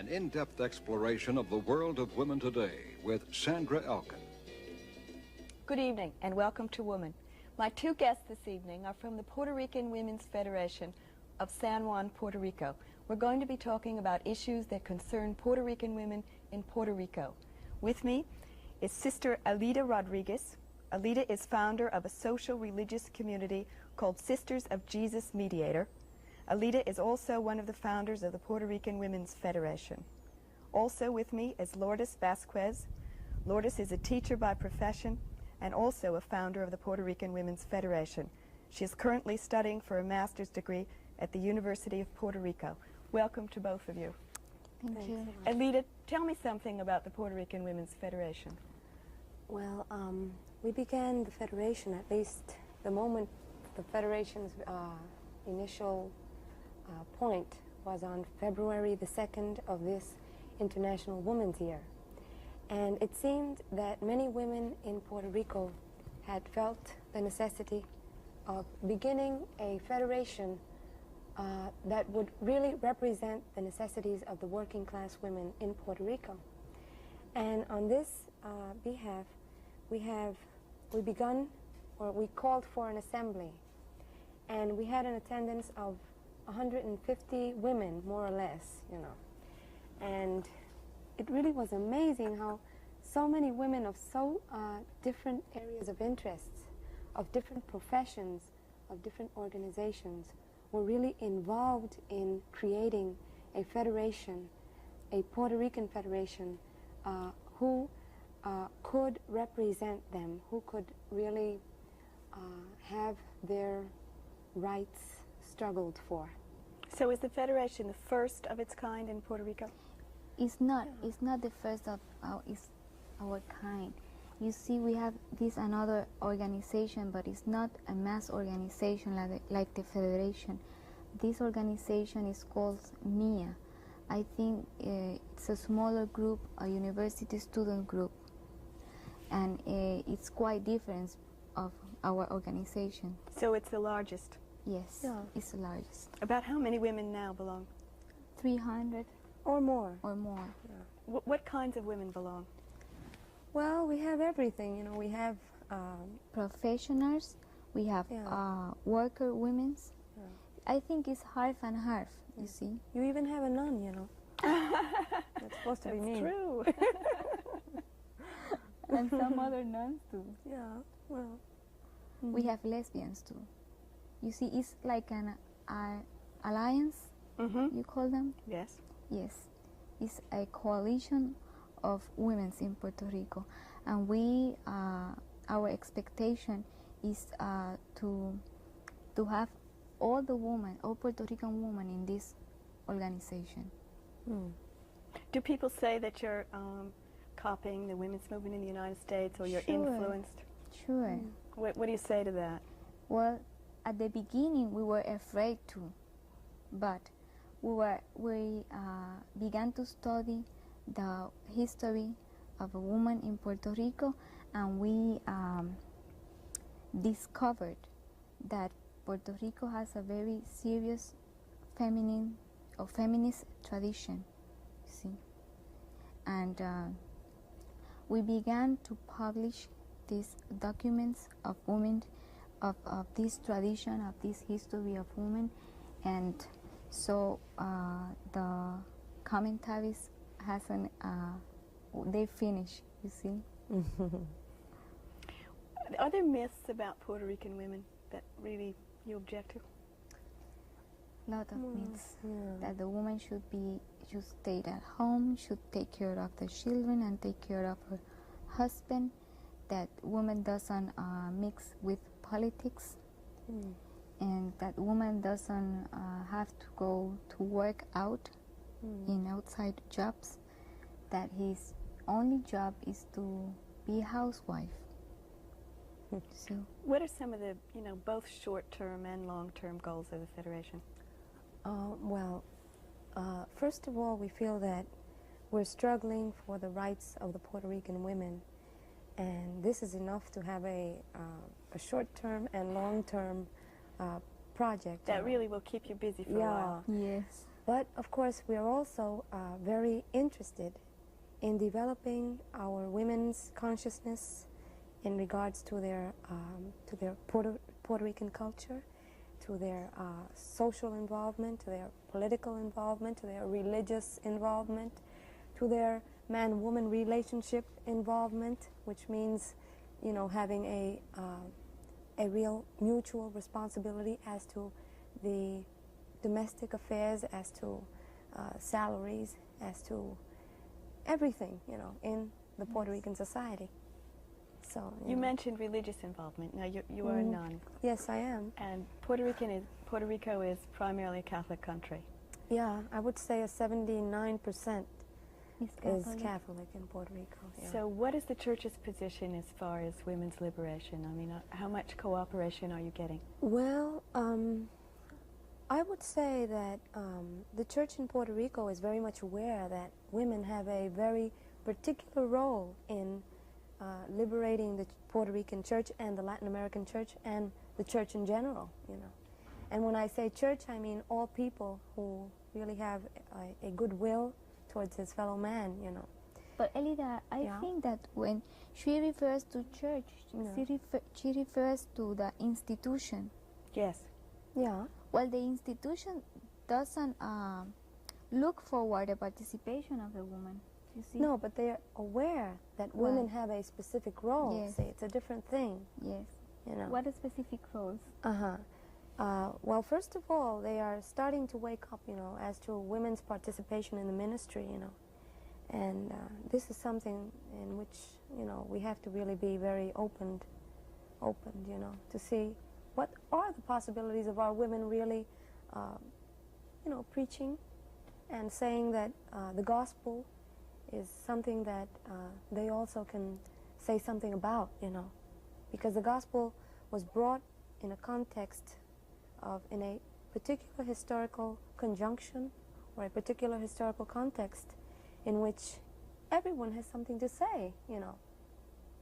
An in-depth exploration of the world of women today with Sandra Elkin. Good evening and welcome to Woman. My two guests this evening are from the Puerto Rican Women's Federation of San Juan, Puerto Rico. We're going to be talking about issues that concern Puerto Rican women in Puerto Rico. With me is Sister Alida Rodriguez. Alida is founder of a social religious community called Sisters of Jesus Mediator. Alida is also one of the founders of the Puerto Rican Women's Federation. Also with me is Lourdes Vasquez. Lourdes is a teacher by profession and also a founder of the Puerto Rican Women's Federation. She is currently studying for a master's degree at the University of Puerto Rico. Welcome to both of you. Thank you. Alida, tell me something about the Puerto Rican Women's Federation. Well, we began the Federation, at least the moment the Federation's initial point was on February the 2nd of this International Women's Year. And it seemed that many women in Puerto Rico had felt the necessity of beginning a federation that would really represent the necessities of the working class women in Puerto Rico. And on this behalf, we called for an assembly, and we had an attendance of 150 women, more or less, you know. And it really was amazing how so many women of so different areas of interests, of different professions, of different organizations, were really involved in creating a federation, a Puerto Rican federation, who could represent them, who could really have their rights struggled for. So is the Federation the first of its kind in Puerto Rico? It's not the first of our kind. You see, we have this another organization, but it's not a mass organization like the Federation. This organization is called MIA. I think it's a smaller group, a university student group, and it's quite different of our organization. So it's the largest? Yes, yeah. It's the largest. About how many women now belong? 300. Or more. Or more. Yeah. What kinds of women belong? Well, we have everything, you know. We have professionals, we have worker women's. Yeah. I think it's half and half, you see. You even have a nun, you know. That's supposed to be me. That's true. And some other nuns too. Yeah, well. We have lesbians too. You see, it's like an alliance, you call them? Yes. Yes. It's a coalition of women in Puerto Rico. And we, our expectation is to have all the women, all Puerto Rican women in this organization. Do people say that you're copying the women's movement in the United States, or you're influenced? Sure. What do you say to that? Well, at the beginning we were afraid to, but we began to study the history of a woman in Puerto Rico, and we discovered that Puerto Rico has a very serious feminist tradition, you see. And we began to publish these documents of women, of this tradition, of this history of women, and so the commentaries hasn't, they finish, you see. Are there myths about Puerto Rican women that really you object to? Lot of myths. That the woman should stay at home, should take care of the children and take care of her husband, that woman doesn't mix with politics, and that woman doesn't have to go to work out in outside jobs, that his only job is to be a housewife. So, what are some of the, both short-term and long-term goals of the Federation? Well, first of all, we feel that we're struggling for the rights of the Puerto Rican women, and this is enough to have a short-term and long-term project. That really will keep you busy for a while. Yes. But of course, we are also very interested in developing our women's consciousness in regards to their Puerto Rican culture, to their social involvement, to their political involvement, to their religious involvement, to their man-woman relationship involvement, which means, you know, having a real mutual responsibility as to the domestic affairs, as to salaries, as to everything, you know, in the Puerto Rican society. So You mentioned religious involvement. Now, you are a nun. Yes, I am. And Puerto Rico is primarily a Catholic country. Yeah, I would say a 79% Is is Catholic. Catholic in Puerto Rico. Yeah. So what is the Church's position as far as women's liberation? I mean, how much cooperation are you getting? Well, I would say that the Church in Puerto Rico is very much aware that women have a very particular role in liberating the Puerto Rican Church and the Latin American Church and the Church in general, you know. And when I say church, I mean all people who really have a goodwill towards his fellow man, you know. But Elida, I Yeah. think that when she refers to church, Yeah. she refers to the institution. Yes. Yeah. Well, the institution doesn't look forward the participation of the woman. You see? No, but they're aware that Well, women have a specific role. yes. See, it's a different thing, Yes. you know. What are specific roles? Well, first of all, they are starting to wake up, you know, as to women's participation in the ministry, you know. And this is something in which, you know, we have to really be very opened, you know, to see what are the possibilities of our women really, you know, preaching and saying that the gospel is something that they also can say something about, you know. Because the gospel was brought in a context of, in a particular historical conjunction or a particular historical context in which everyone has something to say, you know.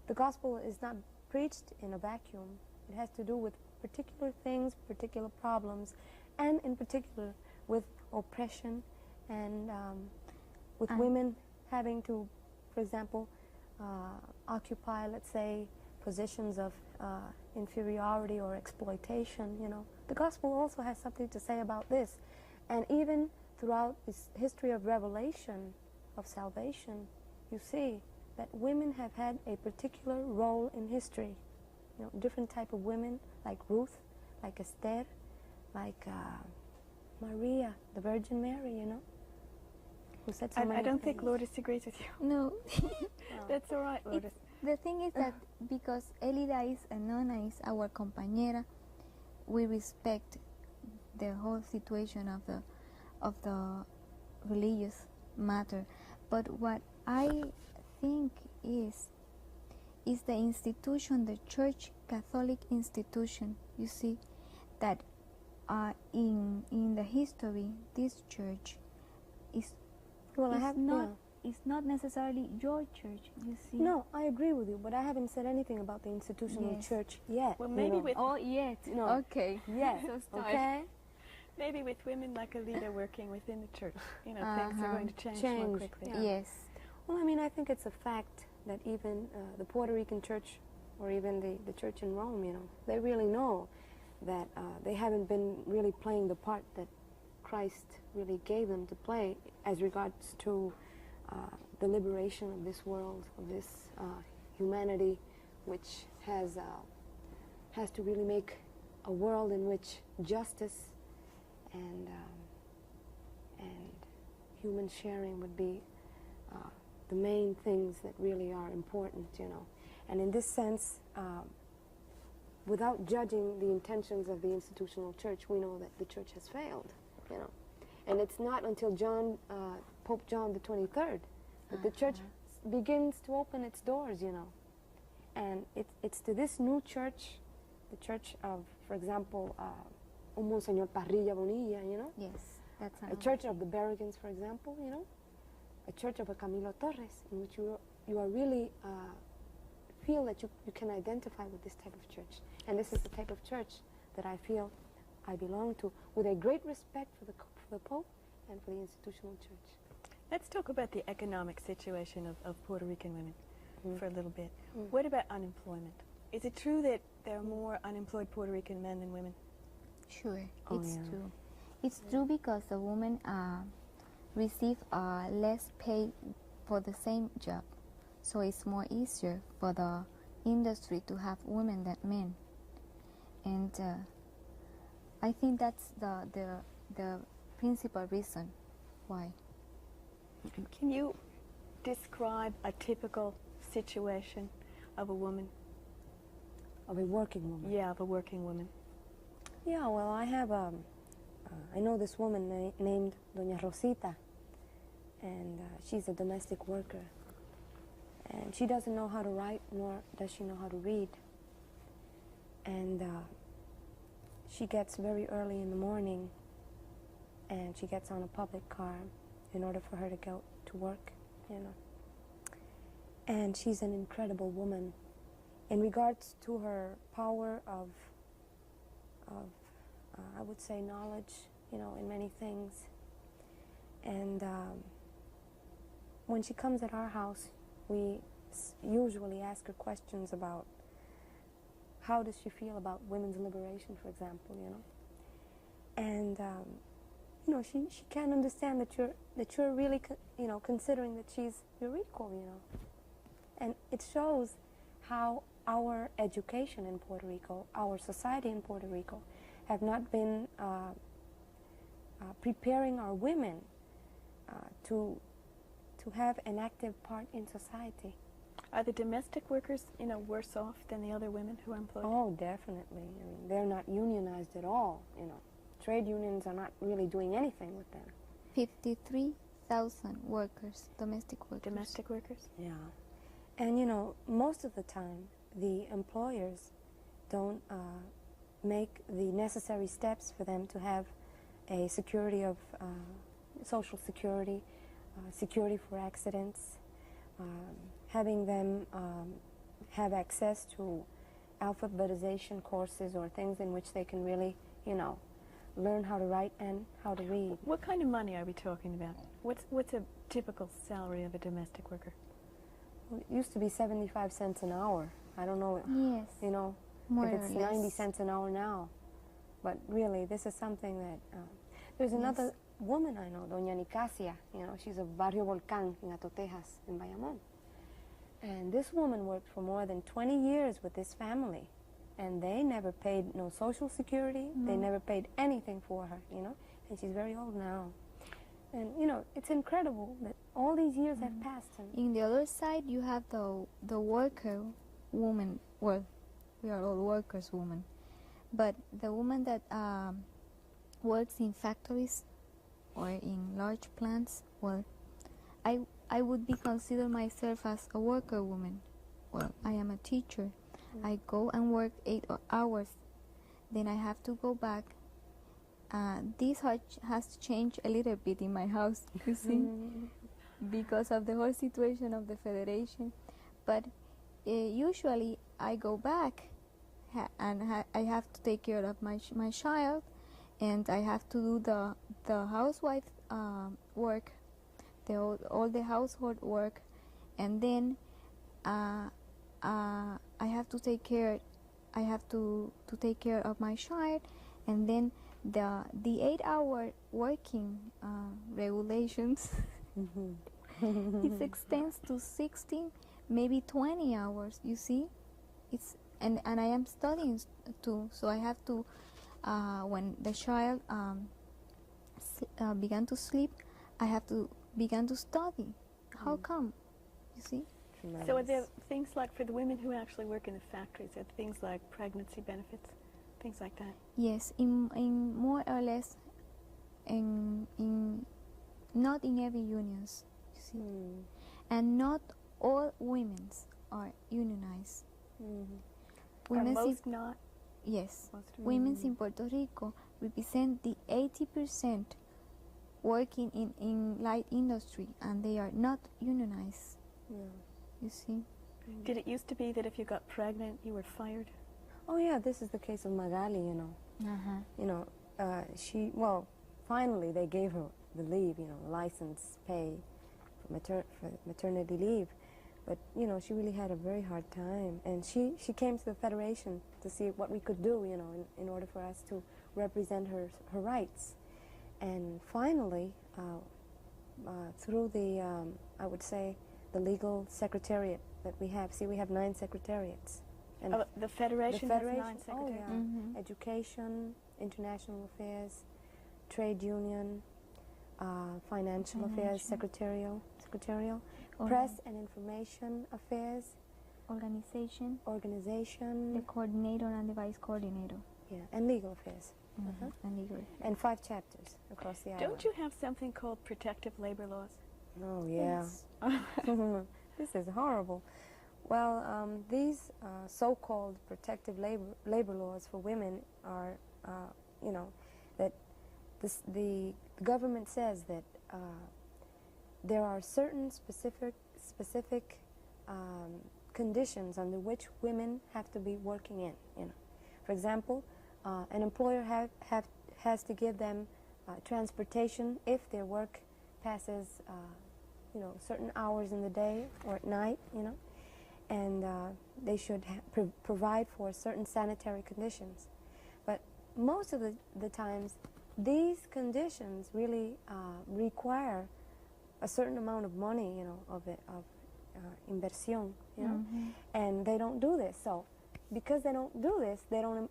The gospel is not preached in a vacuum. It has to do with particular things, particular problems, and in particular with oppression and with women having to, for example, occupy, let's say, positions of inferiority or exploitation, you know. The gospel also has something to say about this. And even throughout this history of revelation, of salvation, you see that women have had a particular role in history. You know, different type of women, like Ruth, like Esther, like Maria, the Virgin Mary, you know, who said so many I don't think things. Lourdes agrees with you. No. That's all right, Lourdes. The thing is that because Elida is a nonna, is our compañera, we respect the whole situation of the religious matter. But what I think is the institution, the Church Catholic institution, you see, that in the history, this church is it's not necessarily your church, you see. No, I agree with you, but I haven't said anything about the institutional Yes. church yet. Well, you maybe know. with Oh, yes. No. Okay. Yes, So start. okay? maybe with women like Alida working within the church, you know, things are going to change more Change, quickly. yeah. Yes. Well, I mean, I think it's a fact that even the Puerto Rican church or even the church in Rome, you know, they really know that they haven't been really playing the part that Christ really gave them to play as regards to the liberation of this world, of this humanity, which has to really make a world in which justice and human sharing would be the main things that really are important, you know. And in this sense, without judging the intentions of the institutional church, we know that the church has failed, you know. And it's not until Pope John the 23rd that the church begins to open its doors, you know. And it's to this new church, the church of, for example, un Monseñor Parrilla Bonilla, you know. Yes. That's A church of the Berrigans, for example, you know. A church of a Camilo Torres, in which you are really feel that you can identify with this type of church. And this is the type of church that I feel I belong to, with a great respect for the Pope and for the institutional church. Let's talk about the economic situation of Puerto Rican women for a little bit. Mm. What about unemployment? Is it true that there are more unemployed Puerto Rican men than women? Sure, Oh, it's yeah. true. It's true because the women receive less pay for the same job, so it's more easier for the industry to have women than men. And I think that's the principal reason why. Can you describe a typical situation of a woman? Of a working woman. Yeah, of a working woman. Yeah, well, I know this woman named Doña Rosita, and she's a domestic worker. And she doesn't know how to write, nor does she know how to read. And she gets very early in the morning, and she gets on a public car in order for her to go to work, you know. And she's an incredible woman in regards to her power of I would say knowledge, you know, in many things. And when she comes at our house, we usually ask her questions about how does she feel about women's liberation, for example, you know. And you know, she can't understand that you're really you know, considering that she's your equal, you know. And it shows how our education in Puerto Rico, our society in Puerto Rico, have not been preparing our women to have an active part in society. Are the domestic workers, you know, worse off than the other women who are employed? Oh, definitely. I mean, they're not unionized at all, you know. Trade unions are not really doing anything with them. 53,000 workers, domestic workers. Domestic workers? Yeah. And, you know, most of the time, the employers don't make the necessary steps for them to have a security of social security, security for accidents, having them have access to alphabetization courses or things in which they can really, you know, learn how to write and how to read. What kind of money are we talking about? What's a typical salary of a domestic worker? Well, it used to be 75 cents an hour. I don't know, Yes, you know, more if it's or less. 90 cents an hour now. But really, this is something that... there's another woman I know, Doña Nicasia, you know, she's of Barrio Volcán in Ato, Texas, in Bayamón. And this woman worked for more than 20 years with this family. And they never paid no social security. No. They never paid anything for her, you know. And she's very old now. And, you know, it's incredible that all these years have passed. And In the other side, you have the worker woman. Well, we are all workers women, but the woman that works in factories or in large plants. Well, I would be consider myself as a worker woman. Well, I am a teacher. I go and work 8 hours, then I have to go back. This has changed a little bit in my house, you see, because of the whole situation of the Federation. But usually I go back and I have to take care of my child, and I have to do the housewife work, all the household work, and then I have to take care. I have to take care of my child, and then the 8-hour working regulations it extends to 16, maybe 20 hours. You see, it's and I am studying too, so I have to when the child began to sleep, I have to begin to study. How come? You see. So are there things like, for the women who actually work in the factories, are things like pregnancy benefits, things like that? Yes, in more or less, in not in every unions, you see, and not all women's are unionized. Are Women's most not? yes, Most women's in Puerto Rico represent the 80% working in light industry, and they are not unionized. You see. Did it used to be that if you got pregnant, you were fired? oh yeah, this is the case of Magali, you know. You know, finally they gave her the leave, license pay for maternity leave. But, she really had a very hard time. And she came to the Federation to see what we could do, in order for us to represent her rights. And finally, through the, I would say, the legal secretariat that we have. See, we have 9 secretariats. And the Federation has 9 secretariats? Oh, yeah. Mm-hmm. Education, international affairs, trade union, financial affairs, secretarial, press and information affairs, organization, the coordinator and the vice coordinator. Yeah, and legal affairs. And legal. And 5 chapters across the island. Don't you have something called protective labor laws? Oh, yeah. Yes. This is horrible. Well, these so-called protective labor laws for women are, that the government says that there are certain specific conditions under which women have to be working in. For example, an employer has to give them transportation if their work passes, certain hours in the day or at night, and they should provide for certain sanitary conditions. But most of the times, these conditions really require a certain amount of money, of inversión, and they don't do this. So, because they don't do this, they don't,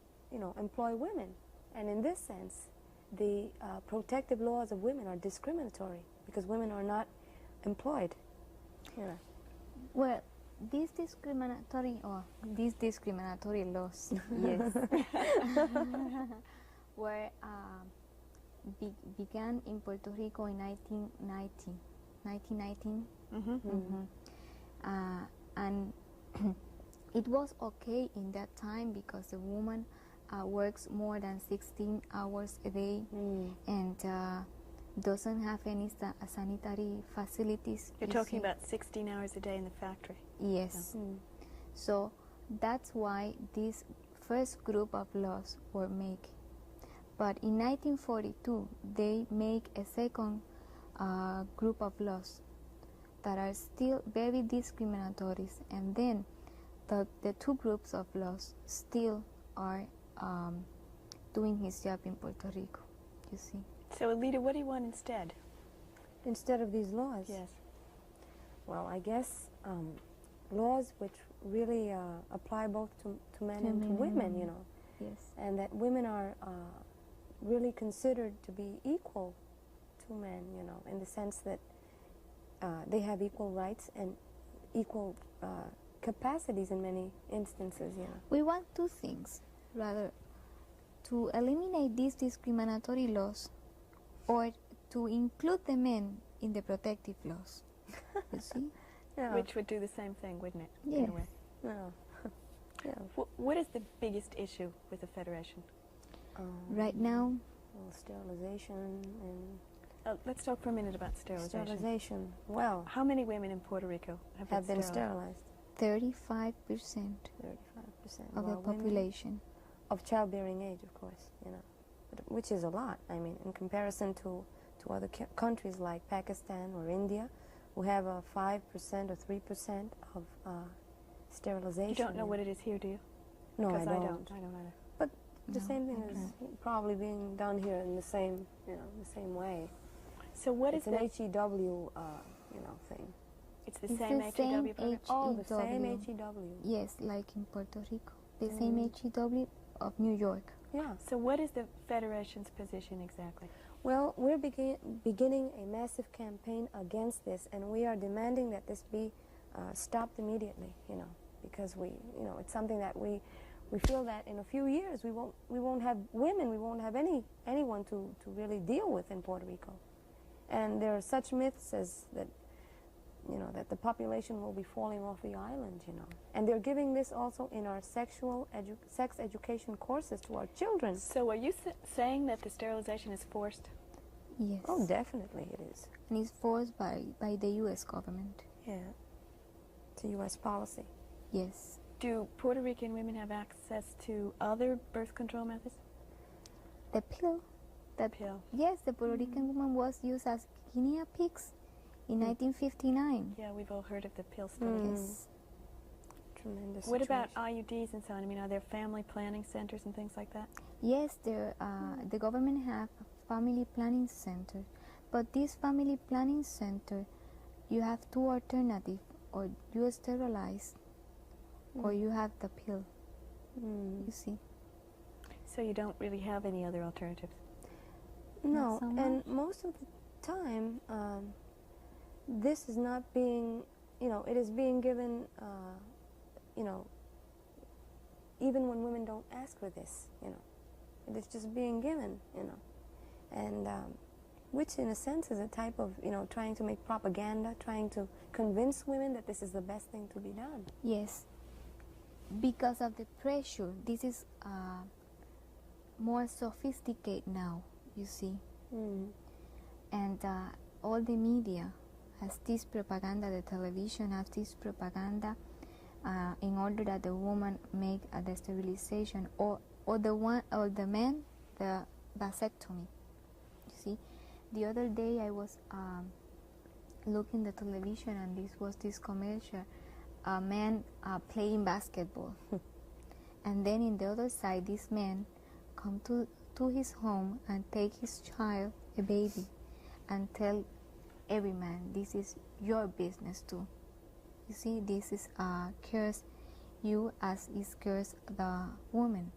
employ women. And in this sense, the protective laws of women are discriminatory because women are not employed. Well, these discriminatory laws, yes, were began in Puerto Rico in 1919. And it was okay in that time because the woman works more than 16 hours a day and doesn't have any sanitary facilities. You're talking about 16 hours a day in the factory? Yes. So that's why this first group of laws were made. But in 1942, they make a second group of laws that are still very discriminatory, and then the 2 groups of laws still are doing his job in Puerto Rico, you see. So, Alita, what do you want instead? Instead of these laws? Yes. Well, I guess laws which really apply both to men and to women, Yes. and that women are really considered to be equal to men, in the sense that they have equal rights and equal capacities in many instances, We want 2 things, rather, to eliminate these discriminatory laws or to include the men in the protective laws, you see? Yeah. Which would do the same thing, wouldn't it? Yes. In a way. Yeah. Yeah. What is the biggest issue with the Federation? Right now, Well, sterilization and Let's talk for a minute about sterilization. Well, How many women in Puerto Rico have been sterilized? 35% 35% of the population. Of childbearing age, of course, which is a lot. I mean, in comparison to other countries like Pakistan or India, who have a 5% or 3% of sterilization. You don't know what it is here, do you? No, I Because don't. I don't either. But the No, same thing okay. is probably being done here in the same, the same way. So what It's is an the... HEW, thing. It's the It's same the HEW same program? Oh, the same HEW. HEW. Yes, like in Puerto Rico. The same HEW of New York. Yeah. So what is the Federation's position exactly? Well, we're beginning a massive campaign against this, and we are demanding that this be stopped immediately. Because it's something that we feel that in a few years we won't have women, we won't have anyone to really deal with in Puerto Rico, and there are such myths as that. That the population will be falling off the island, And they're giving this also in our sex education courses to our children. So are you saying that the sterilization is forced? Yes. Oh, definitely it is. And it's forced by the U.S. government. Yeah. It's a U.S. policy. Yes. Do Puerto Rican women have access to other birth control methods? The pill, that pill. yes, the Puerto Rican woman was used as guinea pigs in 1959. Yeah, we've all heard of the pill study. Yes. Tremendous What about situation. IUDs and so on? I mean, are there family planning centers and things like that? Yes, there. The government have a family planning center, but this family planning center, you have two alternatives: or you sterilize, or you have the pill. You see. So you don't really have any other alternatives? No, so and much. most of the time, this is not being, it is being given, even when women don't ask for this, it is just being given, and which in a sense is a type of, trying to make propaganda, trying to convince women that this is the best thing to be done. Yes. Because of the pressure, this is more sophisticated now, you see. And all the media has this propaganda, the television has this propaganda in order that the woman make the sterilization or the man the vasectomy. You see, the other day I was looking the television and this commercial, a man playing basketball, and then in the other side this man come to his home and take his child, a baby, and tell every man, this is your business too. You see, this is cares you as it cares the woman.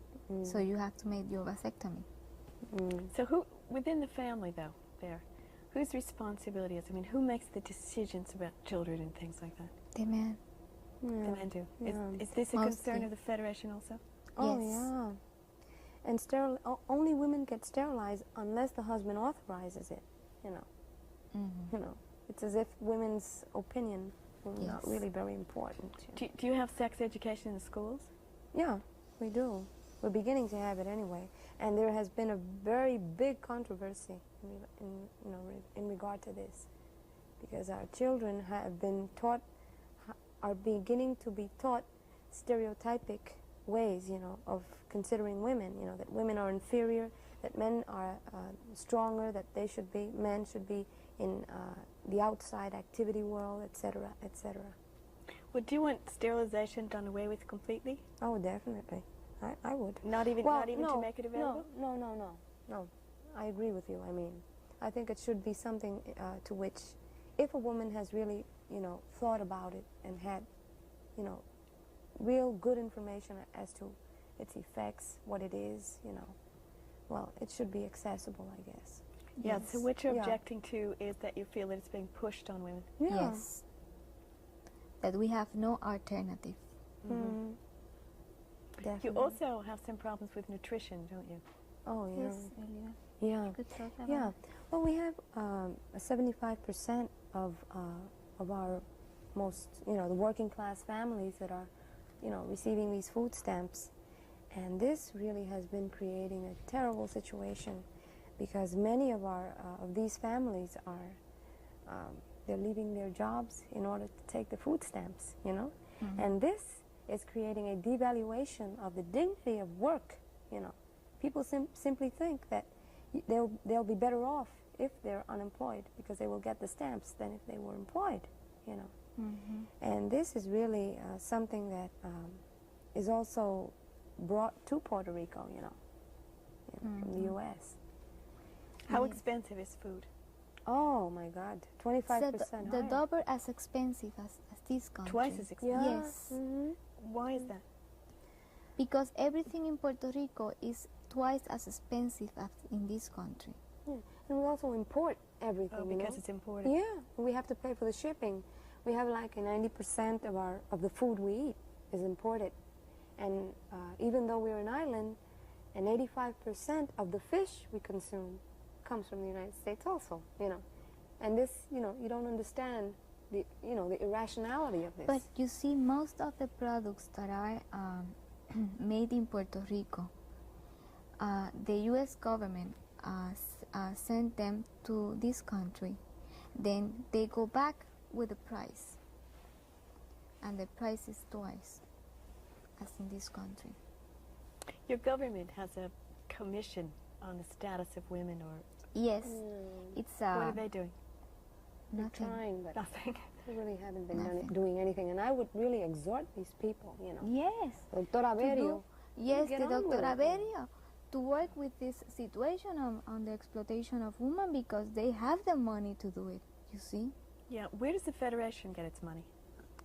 So you have to make your vasectomy. So who, within the family though, whose responsibility is, I mean, who makes the decisions about children and things like that? The man. The men do. Yeah. Is this a Mostly. concern of the Federation also? Oh, Yes. yeah. And only women get sterilized unless the husband authorizes it, It's as if women's opinion is not Yes. really very important. Do you have sex education in the schools? Yeah, we do. We're beginning to have it anyway. And there has been a very big controversy in regard to this, because our children have been taught, are beginning to be taught stereotypic ways, of considering women, that women are inferior, that men are stronger, that men should be in the outside activity world, etc., etc. Well, do you want sterilization done away with completely? Oh, definitely. I would. Not even to make it available? No. I agree with you. I mean, I think it should be something to which, if a woman has really, thought about it and had, real good information as to its effects, what it is, well, it should be accessible, I guess. Yeah, so what you're Yeah. objecting to is that you feel that it's being pushed on women. Yeah. Yes. That we have no alternative. Mm-hmm. Definitely. You also have some problems with nutrition, don't you? Oh, yeah. Yes, Elia. Yeah. Good talk about Yeah. it. Well, we have 75% of our most, the working class families that are, receiving these food stamps. And this really has been creating a terrible situation, because many of these families are, they're leaving their jobs in order to take the food stamps, And this is creating a devaluation of the dignity of work, People simply think that they'll be better off if they're unemployed, because they will get the stamps than if they were employed, And this is really something that is also brought to Puerto Rico, from the U.S. How Yes. expensive is food? Oh my God, 25% the higher. double as expensive as this country. Twice as expensive? Yeah. Yes. Mhm. Why is that? Because everything in Puerto Rico is twice as expensive as in this country. Yeah. And we also import everything. Oh, you because know? it's imported. Yeah, we have to pay for the shipping. We have like 90% of the food we eat is imported, and even though we're an island, and 85% of the fish we consume comes from the United States also. And this, you don't understand the irrationality of this. But you see, most of the products that are made in Puerto Rico, the U.S. government sent them to this country. Then they go back with the price, and the price is twice as in this country. Your government has a commission on the status of women, or Yes, it's what are they doing? They're nothing. trying, but Nothing. they really haven't been Nothing. doing anything. And I would really exhort these people, you know. Yes. Doctora to Berio. do- Yes, get the on with Doctora it. Berio, to work with this situation on the exploitation of women because they have the money to do it, you see? Yeah, where does the Federation get its money?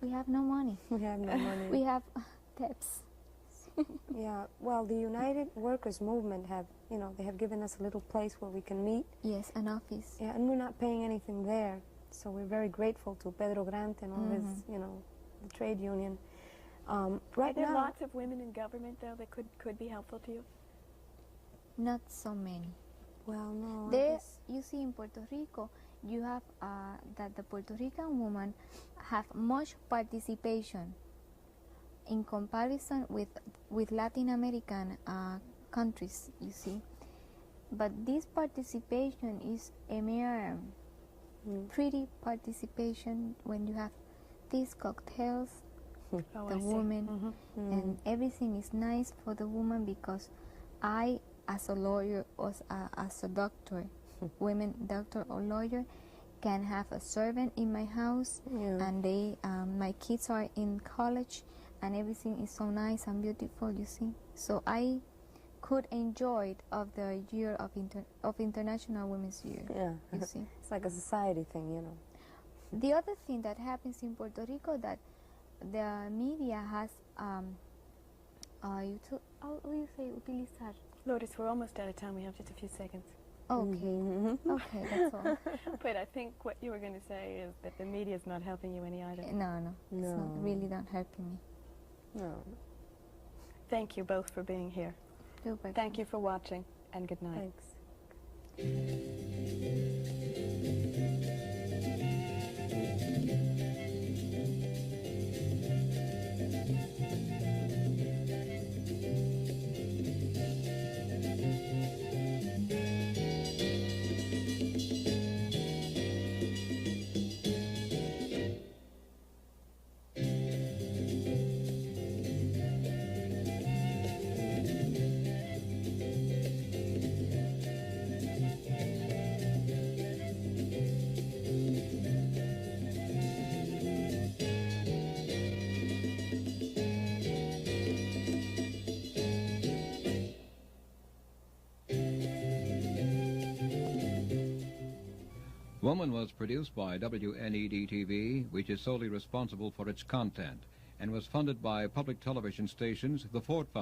We have no money. We have no money. We have debts. Yeah, well, the United Workers Movement have, you know, they have given us a little place where we can meet. Yes, an office. Yeah, and we're not paying anything there. So we're very grateful to Pedro Grant and all his, you know, the trade union. Are Right there now, lots of women in government, though, that could be helpful to you? Not so many. well, no, I There, guess, you see, in Puerto Rico, you have that the Puerto Rican women have much participation in comparison with Latin American countries, you see. But this participation is a mere pretty participation when you have these cocktails, Oh, the I see. woman, and everything is nice for the woman because I, as a lawyer or as a doctor, women doctor or lawyer, can have a servant in my house, Yeah. and they, my kids are in college, and everything is so nice and beautiful, you see. So I could enjoy it of the year of International Women's Year, yeah. you see. It's like a society thing, you know. The other thing that happens in Puerto Rico that the media has, how do you say, utilizar? Lourdes, we're almost out of time. We have just a few seconds. Okay, okay, that's all. But I think what you were going to say is that the media is not helping you any either. No, it's No. not really not helping me. No. Thank you both for being here. You're welcome. Thank you for watching, and good night. Thanks. Woman was produced by WNED-TV, which is solely responsible for its content, and was funded by public television stations, the Ford Foundation.